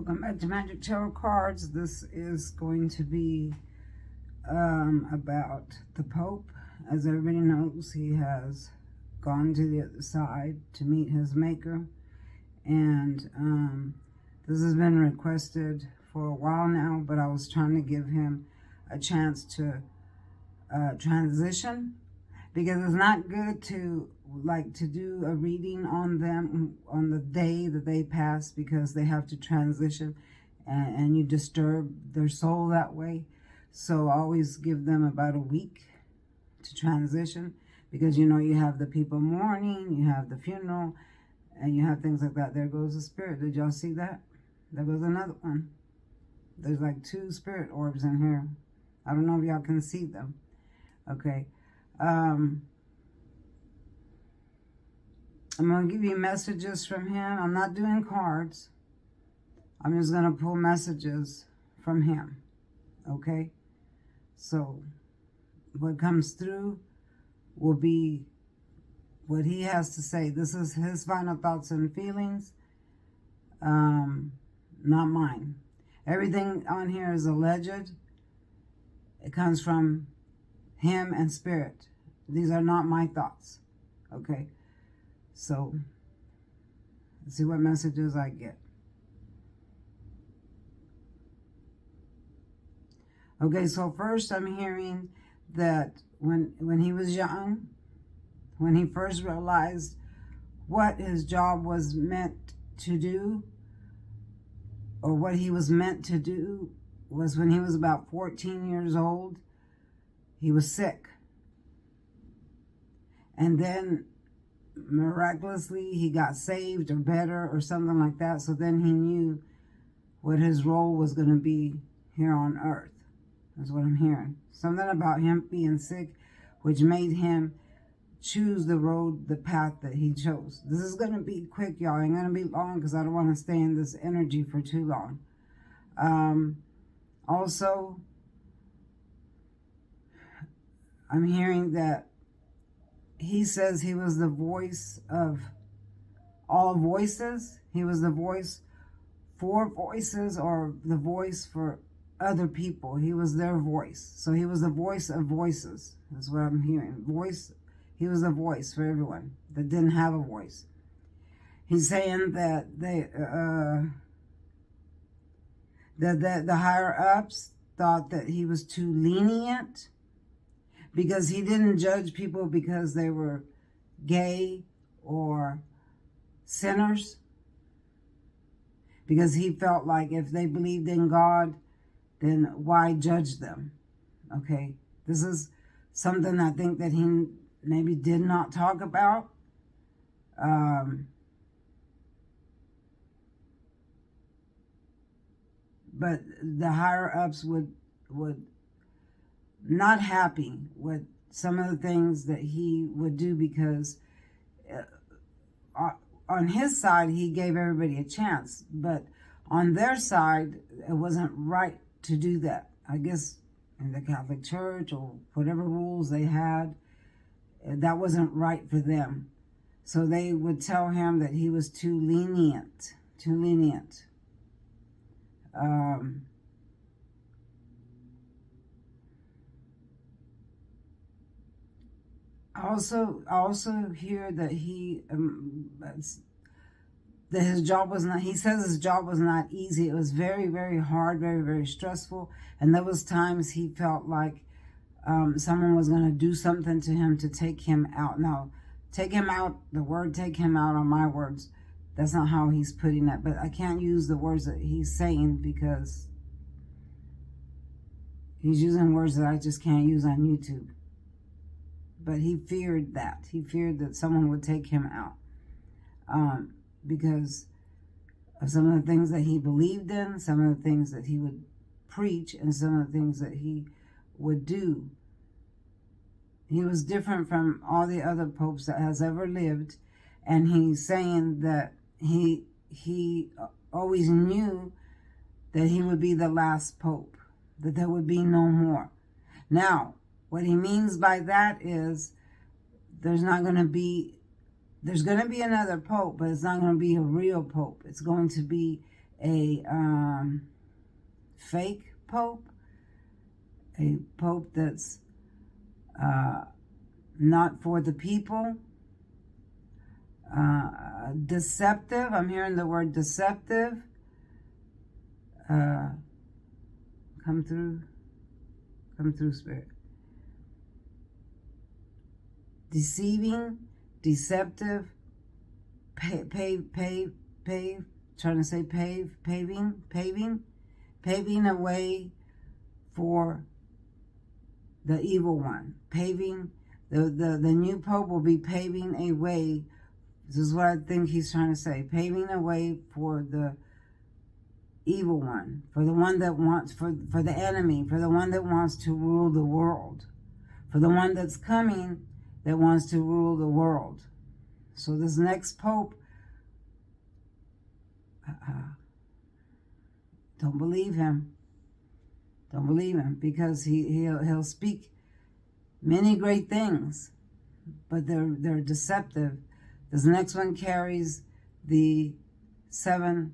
Welcome back to Magic Tarot Cards. This is going to be about the Pope. As everybody knows, he has gone to the other side to meet his maker. And this has been requested for a while now, but I was trying to give him a chance to transition, because it's not good to do a reading on them on the day that they pass, because they have to transition and you disturb their soul that way. So I always give them about a week to transition, because you know, you have the people mourning, you have the funeral, and you have things like that. There goes the spirit. Did y'all see that? There goes another one. There's like 2 spirit orbs in here. I don't know if y'all can see them. Okay. I'm going to give you messages from him. I'm not doing cards. I'm just going to pull messages from him. Okay? So, what comes through will be what he has to say. This is his final thoughts and feelings, not mine. Everything on here is alleged. It comes from him and spirit. These are not my thoughts. Okay? So, let's see what messages I get. Okay, so first I'm hearing that when he was young, when he first realized what his job was meant to do, or what he was meant to do, was when he was about 14 years old. He was sick. And then miraculously he got saved or better or something like that. So then he knew what his role was going to be here on earth. That's what I'm hearing. Something about him being sick, which made him choose the path that he chose. This is going to be quick, y'all. Ain't going to be long, because I don't want to stay in this energy for too long. Also, I'm hearing that he says he was the voice of all voices. He was the voice for voices, or the voice for other people. He was their voice. So he was the voice of voices. That's what I'm hearing. Voice. He was the voice for everyone that didn't have a voice. He's saying that the higher ups thought that he was too lenient, because he didn't judge people because they were gay or sinners, because he felt like if they believed in God, then why judge them? Okay, this is something I think that he maybe did not talk about. But the higher ups would not happy with some of the things that he would do, because on his side he gave everybody a chance, but on their side it wasn't right to do that. I guess in the Catholic Church or whatever rules they had, that wasn't right for them. So they would tell him that he was too lenient, too lenient. I also hear that that his job was not, he says his job was not easy. It was very, very hard, very, very stressful. And there was times he felt like someone was going to do something to him to take him out. Now, take him out, the word take him out are my words. That's not how he's putting it. But I can't use the words that he's saying, because he's using words that I just can't use on YouTube. But he feared that. He feared that someone would take him out. Because of some of the things that he believed in, some of the things that he would preach, and some of the things that he would do. He was different from all the other popes that has ever lived. And he's saying that he always knew that he would be the last pope, that there would be no more. Now, what he means by that is there's going to be another pope, but it's not going to be a real pope. It's going to be a fake pope, a pope that's not for the people, deceptive. I'm hearing the word deceptive. Come through, Spirit. Deceiving, deceptive, paving, paving a way for the evil one. Paving, the new pope will be paving a way. This is what I think he's trying to say. Paving a way for the evil one, for the one that wants, for the enemy, for the one that wants to rule the world, for the one that's coming that wants to rule the world. So this next pope, don't believe him. Don't believe him, because he'll speak many great things, but they're deceptive. This next one carries the 7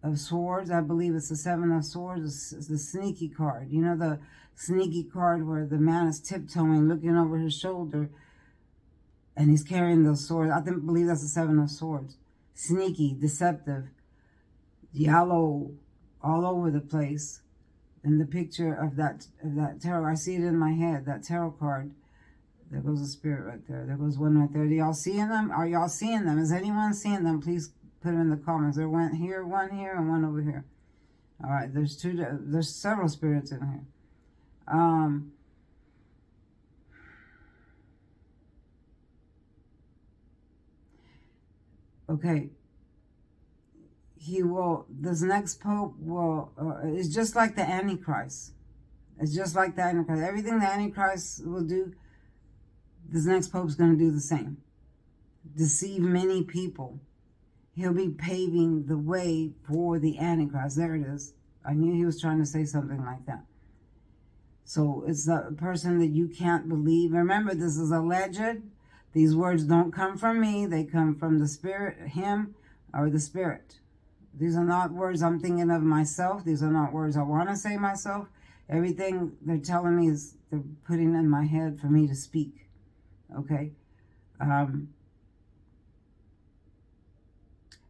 of Swords. I believe it's the 7 of Swords. It's the sneaky card. You know, the sneaky card where the man is tiptoeing, looking over his shoulder, and he's carrying the sword. I believe that's the 7 of Swords. Sneaky, deceptive, yellow, all over the place. And the picture of that tarot, I see it in my head, that tarot card. There goes a spirit right there. There goes one right there. Do y'all seeing them? Are y'all seeing them? Is anyone seeing them? Please put them in the comments. There one here, and one over here. All right, there's several spirits in here. Okay. This next pope will, it's just like the Antichrist. It's just like the Antichrist. Everything the Antichrist will do, this next pope's going to do the same. Deceive many people. He'll be paving the way for the Antichrist. There it is. I knew he was trying to say something like that. So it's a person that you can't believe. Remember, this is alleged. These words don't come from me. They come from the Spirit, him, or the Spirit. These are not words I'm thinking of myself. These are not words I want to say myself. Everything they're telling me is they're putting in my head for me to speak. Okay?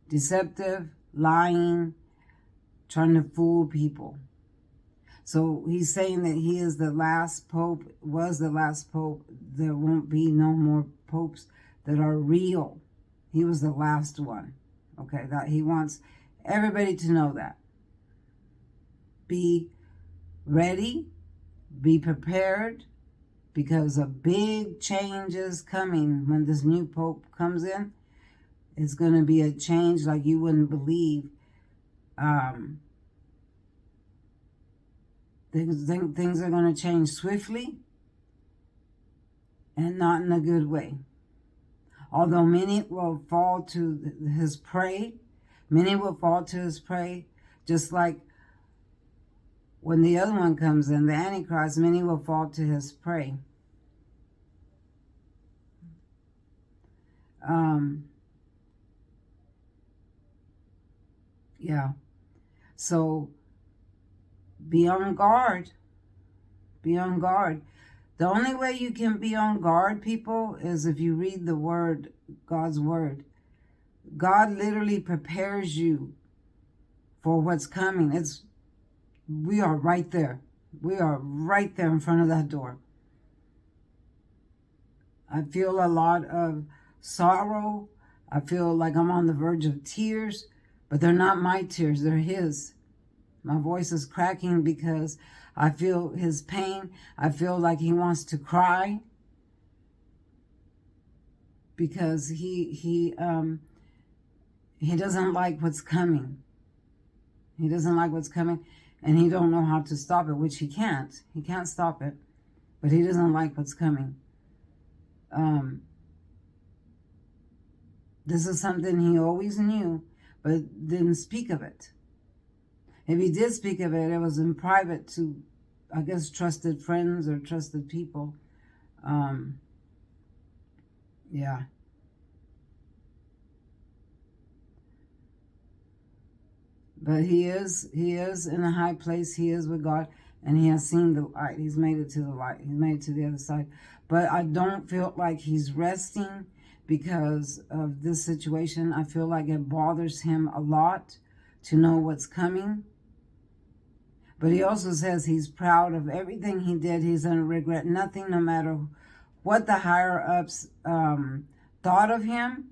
Deceptive, lying, trying to fool people. So he's saying that he is the last pope, was the last pope. There won't be no more popes that are real. He was the last one. Okay, that he wants everybody to know that. Be ready, be prepared, because a big change is coming when this new pope comes in. It's going to be a change like you wouldn't believe. Things are going to change swiftly and not in a good way. Although many will fall to his prey, many will fall to his prey, just like when the other one comes in, the Antichrist, many will fall to his prey. Yeah. So be on guard. Be on guard. The only way you can be on guard, people, is if you read the word, God's word. God literally prepares you for what's coming. We are right there. We are right there in front of that door. I feel a lot of sorrow. I feel like I'm on the verge of tears, but they're not my tears, they're his. My voice is cracking because I feel his pain. I feel like he wants to cry because he doesn't like what's coming. He doesn't like what's coming, and he don't know how to stop it, which he can't. He can't stop it, but he doesn't like what's coming. This is something he always knew, but didn't speak of it. If he did speak of it, it was in private to, I guess, trusted friends or trusted people. Yeah. But he is in a high place. He is with God, and he has seen the light. He's made it to the light. He's made it to the other side. But I don't feel like he's resting because of this situation. I feel like it bothers him a lot to know what's coming. But he also says he's proud of everything he did. He's going to regret nothing, no matter what the higher-ups thought of him,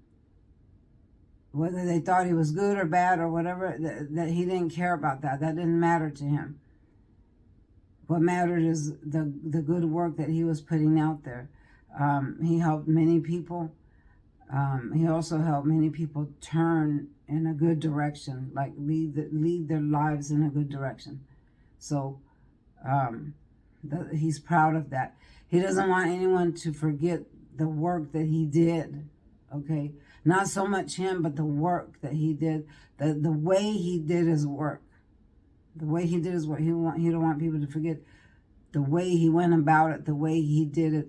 whether they thought he was good or bad or whatever, that he didn't care about that. That didn't matter to him. What mattered is the good work that he was putting out there. He helped many people. He also helped many people turn in a good direction, like lead their lives in a good direction. So he's proud of that. He doesn't want anyone to forget the work that he did, okay? Not so much him, but the work that he did, the way he did his work. The way he did his work. He don't want people to forget the way he went about it, the way he did it.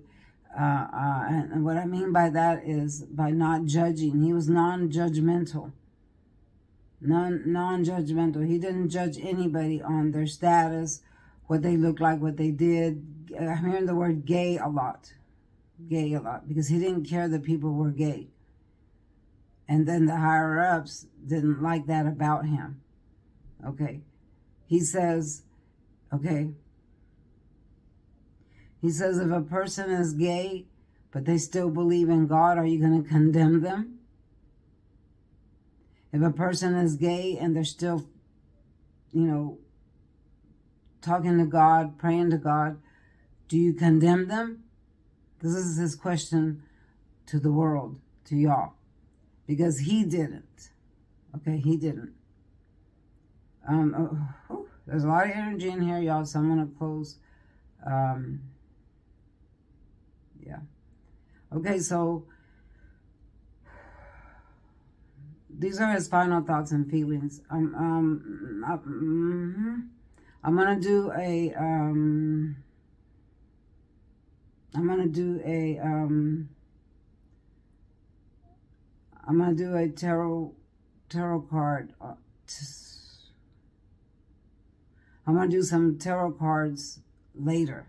And what I mean by that is by not judging. He was non-judgmental. Non-judgmental. He didn't judge anybody on their status, what they looked like, what they did. I'm hearing the word gay a lot. Gay a lot. Because he didn't care that people were gay. And then the higher-ups didn't like that about him. Okay. He says, okay. He says if a person is gay, but they still believe in God, are you going to condemn them? If a person is gay and they're still, talking to God, praying to God, do you condemn them? This is his question to the world, to y'all. Because he didn't. Okay, he didn't. There's a lot of energy in here, y'all, so I'm going to close. Yeah. Okay, so these are his final thoughts and feelings. I'm gonna do a tarot card. I'm gonna do some tarot cards later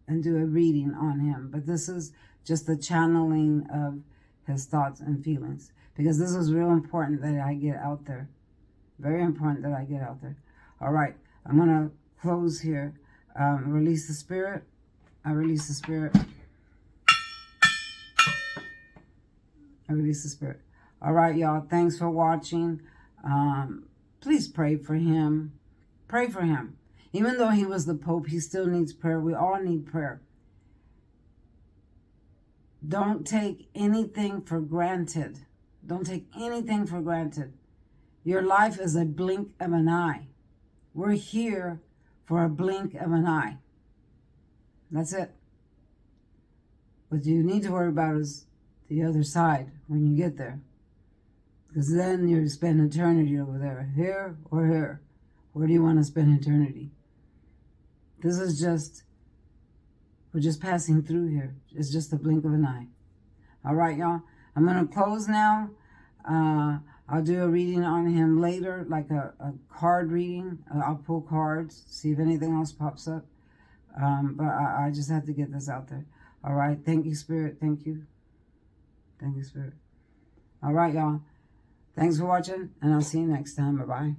and do a reading on him. But this is just the channeling of his thoughts and feelings, because this is real important that I get out there. Very important that I get out there. All right, I'm going to close here. Release the spirit. I release the spirit. I release the spirit. All right, y'all. Thanks for watching. Please pray for him. Pray for him. Even though he was the Pope, he still needs prayer. We all need prayer. Don't take anything for granted. Don't take anything for granted. Your life is a blink of an eye. We're here for a blink of an eye. That's it. What you need to worry about is the other side when you get there. Because then you spend eternity over there. Here or here. Where do you want to spend eternity? This is just, we're just passing through here. It's just a blink of an eye. All right, y'all. I'm going to close now. I'll do a reading on him later, like a card reading. I'll pull cards, see if anything else pops up. But I just have to get this out there. All right. Thank you, Spirit. Thank you. Thank you, Spirit. All right, y'all. Thanks for watching, and I'll see you next time. Bye-bye.